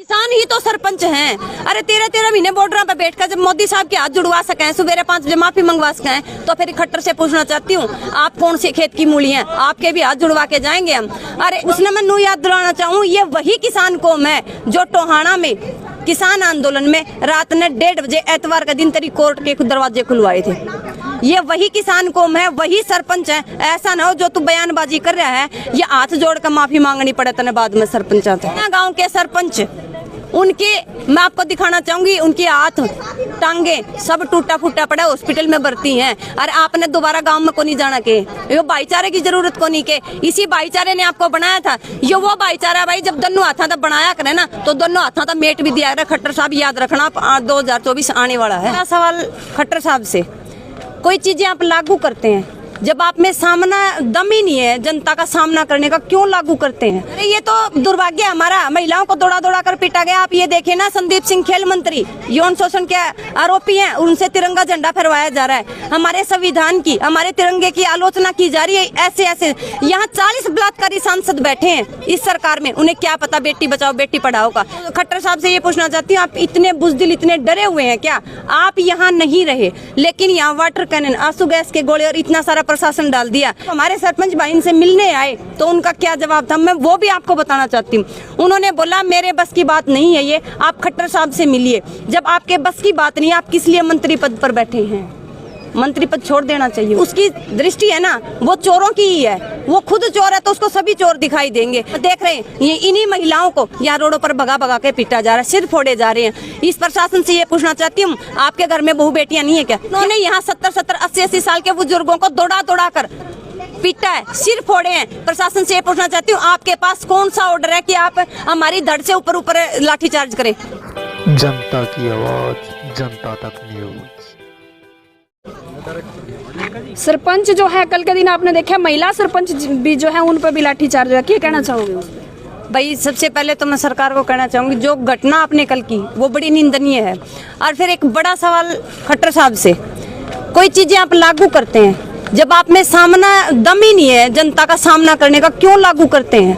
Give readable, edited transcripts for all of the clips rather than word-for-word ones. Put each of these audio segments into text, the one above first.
किसान ही तो सरपंच हैं। अरे 13-13 महीने बॉर्डर पे बैठकर जब मोदी साहब के हाथ जुड़वा सकें, सवेरे 5 बजे माफी मंगवा सकें, तो फिर खट्टर से पूछना चाहती हूँ, आप कौन से खेत की मूली हैं? आपके भी हाथ जुड़वा के जाएंगे हम। अरे उसने मैं नू याद दिलाना चाहूँ, ये वही किसान कौम है जो टोहाना में किसान आंदोलन में रात ने 1:30 बजे एतवार का दिन तेरी कोर्ट के दरवाजे खुलवाए थे। ये वही किसान कौम है, वही सरपंच है। ऐसा ना हो जो तू बयानबाजी कर रहा है, ये हाथ जोड़कर माफी मांगनी पड़े तने बाद में सरपंच आते हैं। गाँव के सरपंच, उनके मैं आपको दिखाना चाहूंगी, उनके हाथ टांगे सब टूटा फूटा पड़ा, हॉस्पिटल में भर्ती हैं। अरे आपने दोबारा गांव में को नहीं जाना के, ये भाईचारे की जरूरत को नहीं के, इसी भाईचारे ने आपको बनाया था। ये वो भाईचारा भाई, जब दोनों हाथा तक बनाया करे ना, तो दोनों हाथा तक मेट भी दिया। खट्टर साहब याद रखना, 2024 आने वाला है। सवाल खट्टर साहब से, कोई चीजें आप लागू करते हैं, जब आप में सामना दम ही नहीं है जनता का सामना करने का, क्यों लागू करते हैं? अरे ये तो दुर्भाग्य हमारा, महिलाओं को दौड़ा दौड़ा कर पीटा गया। आप ये देखें ना, संदीप सिंह खेल मंत्री यौन शोषण के आरोपी हैं, उनसे तिरंगा झंडा फहराया जा रहा है। हमारे संविधान की, हमारे तिरंगे की आलोचना की जा रही है। ऐसे ऐसे यहाँ 40 बलात्कारी सांसद बैठे हैं इस सरकार में, उन्हें क्या पता बेटी बचाओ बेटी पढ़ाओ का। खट्टर साहब से ये पूछना चाहती हूँ, आप इतने बुजदिल, इतने डरे हुए हैं क्या? आप यहाँ नहीं रहे, लेकिन यहाँ वाटर कैनन, आंसू गैस के गोले और इतना सारा प्रशासन डाल दिया। हमारे सरपंच भाई इनसे मिलने आए तो उनका क्या जवाब था, मैं वो भी आपको बताना चाहती हूँ। उन्होंने बोला मेरे बस की बात नहीं है ये, आप खट्टर साहब से मिलिए। जब आपके बस की बात नहीं, आप किस लिए मंत्री पद पर बैठे हैं? मंत्री पद छोड़ देना चाहिए। उसकी दृष्टि है ना, वो चोरों की ही है, वो खुद चोर है तो उसको सभी चोर दिखाई देंगे। देख रहे हैं ये इन्हीं महिलाओं को यहाँ रोडों पर भगा भगा के पीटा जा रहा है, सिर फोड़े जा रहे हैं। इस प्रशासन से ये पूछना चाहती हूँ, आपके घर में बहू बेटियां नहीं है क्या? उन्होंने यहाँ 70-70, 80-80 साल के बुजुर्गों को दौड़ा दौड़ा कर पीटा है, सिर फोड़े हैं। प्रशासन से ये पूछना चाहती हूँ, आपके पास कौन सा ऑर्डर है कि आप हमारी धड़ से ऊपर ऊपर लाठीचार्ज करें? जनता की आवाज जनता तक न्यूज। सरपंच जो है, कल के दिन आपने देखा महिला सरपंच भी जो है, उन पर भी लाठीचार्ज हुआ, क्या कहना चाहोगे? भाई सबसे पहले तो मैं सरकार को कहना चाहूंगी, जो घटना आपने कल की वो बड़ी निंदनीय है। और फिर एक बड़ा सवाल खट्टर साहब से, कोई चीजें आप लागू करते हैं, जब आप में सामना दम ही नहीं है जनता का सामना करने का, क्यों लागू करते हैं?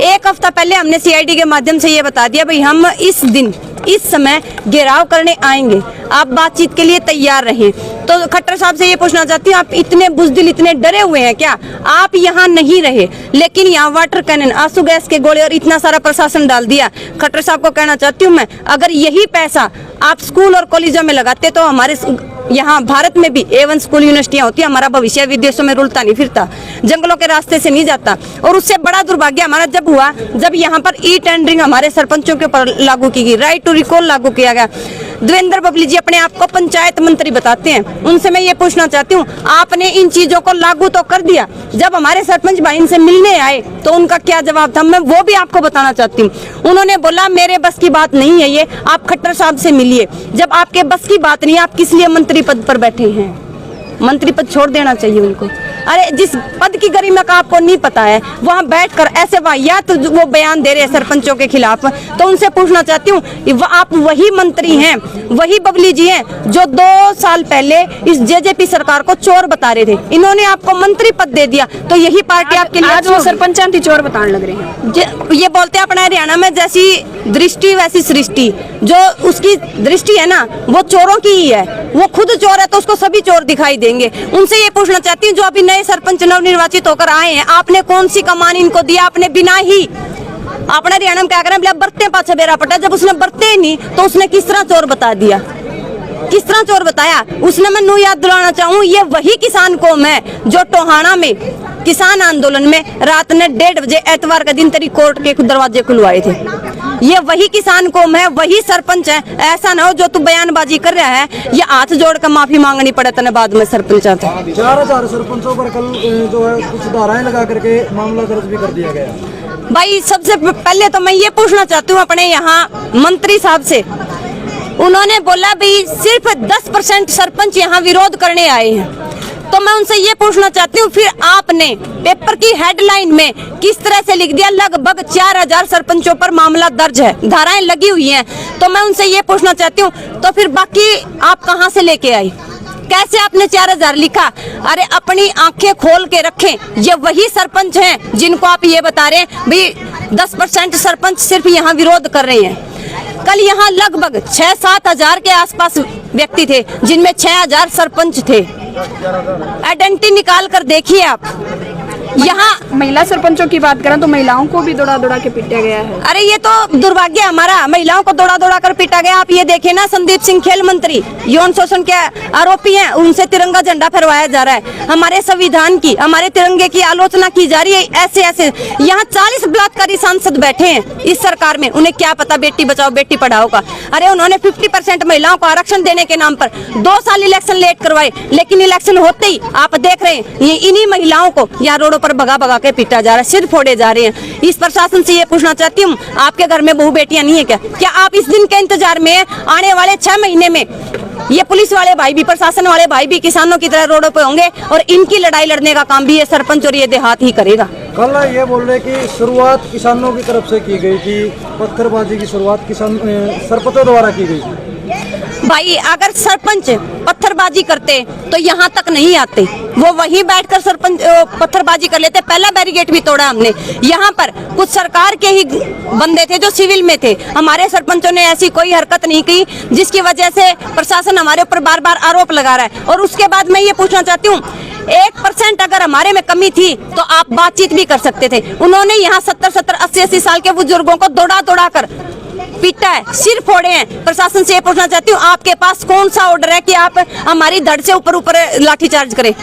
एक हफ्ता पहले हमने CID के माध्यम से ये बता दिया भाई हम इस दिन इस समय घेराव करने आएंगे, आप बातचीत के लिए तैयार रहें। तो खट्टर साहब से ये पूछना चाहती हूँ, आप इतने बुजदिल, इतने डरे हुए हैं क्या? आप यहाँ नहीं रहे, लेकिन यहाँ वाटर कैनन, आंसू गैस के गोले और इतना सारा प्रशासन डाल दिया। खट्टर साहब को कहना चाहती हूँ मैं, अगर यही पैसा आप स्कूल और कॉलेजों में लगाते तो हमारे यहाँ भारत में भी A1 स्कूल यूनिवर्सिटियाँ होती, हमारा भविष्य विदेशों में रुलता नहीं फिरता, जंगलों के रास्ते से नहीं जाता। और उससे बड़ा दुर्भाग्य हमारा जब हुआ, जब यहाँ पर टेंडरिंग हमारे सरपंचों के ऊपर लागू की गई, राइट टू रिकॉल लागू किया गया। देवेंद्र बबली जी अपने आप को पंचायत मंत्री बताते हैं, उनसे मैं ये पूछना चाहती हूँ, आपने इन चीजों को लागू तो कर दिया, जब हमारे सरपंच भाई इनसे मिलने आए तो उनका क्या जवाब था, मैं वो भी आपको बताना चाहती हूँ। उन्होंने बोला मेरे बस की बात नहीं है ये, आप खट्टर साहब से मिलिए। जब आपके बस की बात नहीं, आप किस लिए मंत्री पद पर बैठे हैं? मंत्री पद छोड़ देना चाहिए उनको। अरे जिस पद की गरिमा का आपको नहीं पता है, वहाँ बैठकर ऐसे वाहियात तो वो बयान दे रहे हैं सरपंचों के खिलाफ, तो उनसे पूछना चाहती हूँ, आप वही मंत्री हैं, वही बबली जी हैं जो 2 साल पहले इस JJP सरकार को चोर बता रहे थे, इन्होंने आपको मंत्री पद दे दिया, तो यही पार्टी आपके लिए आज वो सरपंच चोर बताने लग रहे हैं। ये बोलते हैं अपना हरियाणा में जैसी दृष्टि वैसी सृष्टि, जो उसकी दृष्टि है ना वो चोरों की ही है, वो खुद चोर है तो उसको सभी चोर दिखाई देंगे। उनसे ये पूछना चाहती हूँ, जो अभी नए सरपंच नवनिर्वाचित होकर आए हैं, आपने कौन सी कमान इनको दिया? आपने बिना ही अपने हरियाणा में क्या करें, बरते पाछे बेरा पटा, जब उसने बरते ही नहीं तो उसने किस तरह चोर बता दिया, किस तरह चोर बताया? उसने मैं नू याद दिलाना चाहूँ, ये वही किसान कौम है जो टोहाना में किसान आंदोलन में रात ने 1:30 बजे एतवार का दिन तेरी कोर्ट के दरवाजे खुलवाए थे। ये वही किसान कौम है, वही सरपंच है। ऐसा ना हो जो तू बयानबाजी कर रहा है, ये हाथ जोड़ कर माफी मांगनी पड़े तने बाद में सरपंच आते। 4000 सरपंचों पर कल जो है कुछ धाराएं लगा करके मामला दर्ज भी कर दिया गया। भाई सबसे पहले तो मैं ये पूछना चाहती हूँ अपने यहाँ मंत्री साहब से, उन्होंने बोला भाई सिर्फ 10% सरपंच यहाँ विरोध करने आए हैं, तो मैं उनसे ये पूछना चाहती हूँ, फिर आपने पेपर की हेडलाइन में किस तरह से लिख दिया लगभग 4000 सरपंचों पर मामला दर्ज है, धाराएं लगी हुई हैं। तो मैं उनसे ये पूछना चाहती हूँ, तो फिर बाकी आप कहाँ से लेके आई, कैसे आपने 4000 लिखा? अरे अपनी आंखें खोल के रखें, ये वही सरपंच हैं जिनको आप ये बता रहे हैं भाई 10% सरपंच सिर्फ यहाँ विरोध कर रहे हैं। कल यहाँ लगभग 6-7 हजार के आसपास व्यक्ति थे, जिनमें 6,000 सरपंच थे। आइडेंटिटी निकाल कर देखिए आप। यहाँ महिला सरपंचों की बात करें तो महिलाओं को भी दौड़ा दौड़ा के पीटा गया है। अरे ये तो दुर्भाग्य हमारा, महिलाओं को दौड़ा दौड़ा कर पीटा गया। आप ये देखे ना, संदीप सिंह खेल मंत्री यौन शोषण के आरोपी हैं, उनसे तिरंगा झंडा फहरवाया जा रहा है। हमारे संविधान की, हमारे तिरंगे की आलोचना की जा रही है। ऐसे ऐसे यहाँ 40 बलात्कारी सांसद बैठे हैं इस सरकार में, उन्हें क्या पता बेटी बचाओ बेटी पढ़ाओ का। अरे उन्होंने 50% महिलाओं को आरक्षण देने के नाम पर 2 साल इलेक्शन लेट करवाए, लेकिन इलेक्शन होते ही आप देख रहे हैं ये इन्हीं महिलाओं को यहाँ रोडों पर भगा भगा के पीटा जा रहा है, सिर फोड़े जा रहे हैं। इस प्रशासन से ये पूछना चाहती हूँ, आपके घर में बहू बेटियां नहीं है क्या? क्या आप इस दिन के इंतजार में आने वाले 6 महीने में ये पुलिस वाले भाई भी, प्रशासन वाले भाई भी किसानों की तरह रोडों पे होंगे और इनकी लड़ाई लड़ने का काम भी ये सरपंच और ये देहात ही करेगा? कल ये बोल रहे कि शुरुआत किसानों की तरफ से की गई थी, पत्थरबाजी की शुरुआत सरपंचों द्वारा की गई थी। भाई अगर सरपंच पत्थरबाजी करते तो यहाँ तक नहीं आते, वो वहीं बैठकर सरपंच पत्थरबाजी कर लेते। पहला बैरिकेड भी तोड़ा हमने। यहाँ पर कुछ सरकार के ही बंदे थे जो सिविल में थे, हमारे सरपंचों ने ऐसी कोई हरकत नहीं की जिसकी वजह से प्रशासन हमारे ऊपर बार बार आरोप लगा रहा है। और उसके बाद मैं ये पूछना चाहती हूँ, 1% अगर हमारे में कमी थी तो आप बातचीत भी कर सकते थे। उन्होंने यहाँ 70-70, 80-80 साल के बुजुर्गों को दौड़ा दौड़ा कर पीटा है, सिर फोड़े हैं। प्रशासन से ये पूछना चाहती हूँ, आपके पास कौन सा ऑर्डर है कि आप हमारी धड़ से ऊपर ऊपर लाठीचार्ज करें?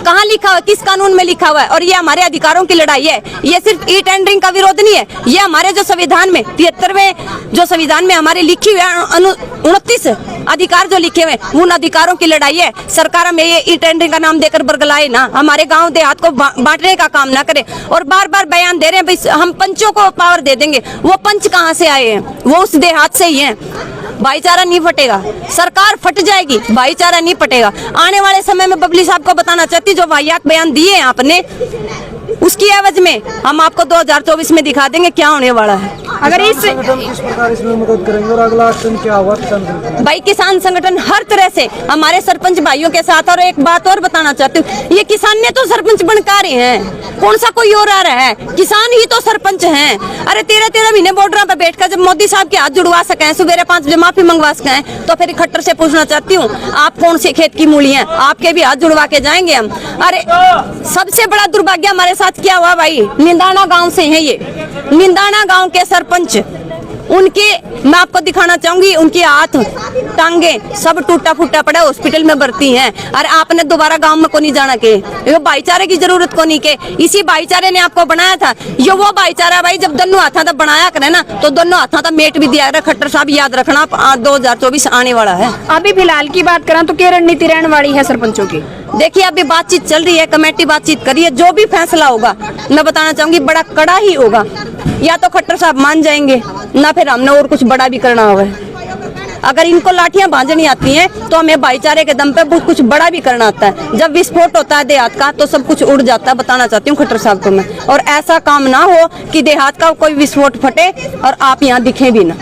कहाँ लिखा हुआ है, किस कानून में लिखा हुआ है? और ये हमारे अधिकारों की लड़ाई है। ये सिर्फ ई टेंडरिंग का विरोध नहीं है, ये हमारे जो संविधान में 73वें जो संविधान में हमारे लिखी हुई 29 अधिकार जो लिखे हुए, उन अधिकारों की लड़ाई है। सरकार हमें ये ई टेंडरिंग का नाम देकर बरगलाए ना, हमारे गांव देहात को बांटने का काम ना करे। और बार बार बयान दे रहे हैं भाई हम पंचों को पावर दे देंगे। वो पंच कहाँ से आए हैं? वो उस देहात से ही हैं। भाईचारा नहीं फटेगा, सरकार फट जाएगी, भाईचारा नहीं फटेगा। आने वाले समय में बबली साहब को बताना चाहती, जो वाहियात बयान दिए हैं आपने, उसकी एवज में हम आपको 2024 में दिखा देंगे क्या होने वाला है। अगर इस किस प्रकार इसमें मदद करेंगे और अगला एक्शन क्या होगा किसान संगठन? भाई किसान संगठन हर तरह से हमारे सरपंच भाइयों के साथ। और एक बात और बताना चाहती हूँ, ये किसान ने तो सरपंच बनका रहे हैं, कौन सा कोई और आ रहा है? किसान ही तो सरपंच हैं। अरे 13-13 महीने बॉर्डर पे बैठकर जब मोदी साहब के हाथ जुड़वा सके, सुबेरे 5 बजे माफी मंगवा सके, तो फिर खट्टर से पूछना चाहती हूँ, आप कौन से खेत की मूली हैं? आपके भी हाथ जुड़वा के जाएंगे हम। अरे सबसे बड़ा दुर्भाग्य हमारे साथ क्या हुआ भाई, निंदाना गांव से हैं ये, निंदाना गांव के सरपंच, उनके मैं आपको दिखाना चाहूंगी, उनके हाथ टांगे सब टूटा फूटा पड़ा, हॉस्पिटल में भर्ती हैं। अरे आपने दोबारा गांव में को नहीं जाना के, ये भाईचारे की जरूरत को नहीं के, इसी भाईचारे ने आपको बनाया था। ये वो भाईचारा भाई जब दोनों हाथा तक बनाया करे ना, तो दोनों हाथा तक मेट भी दिया। खट्टर साहब याद रखना, 2024 आने वाला है। अभी फिलहाल की बात करें तो क्या रणनीति रहने वाली है सरपंचों की? देखिए अभी बातचीत चल रही है, कमेटी बातचीत करी है, जो भी फैसला होगा मैं बताना चाहूंगी बड़ा कड़ा ही होगा। या तो खट्टर साहब मान जाएंगे, ना फिर हमने और कुछ बड़ा भी करना होगा। अगर इनको लाठियां भांजनी आती हैं तो हमें भाईचारे के दम पे बहुत कुछ बड़ा भी करना आता है। जब विस्फोट होता है देहात का तो सब कुछ उड़ जाता है, बताना चाहती हूँ खट्टर साहब को मैं। और ऐसा काम ना हो कि देहात का कोई विस्फोट फटे और आप यहाँ दिखे भी ना।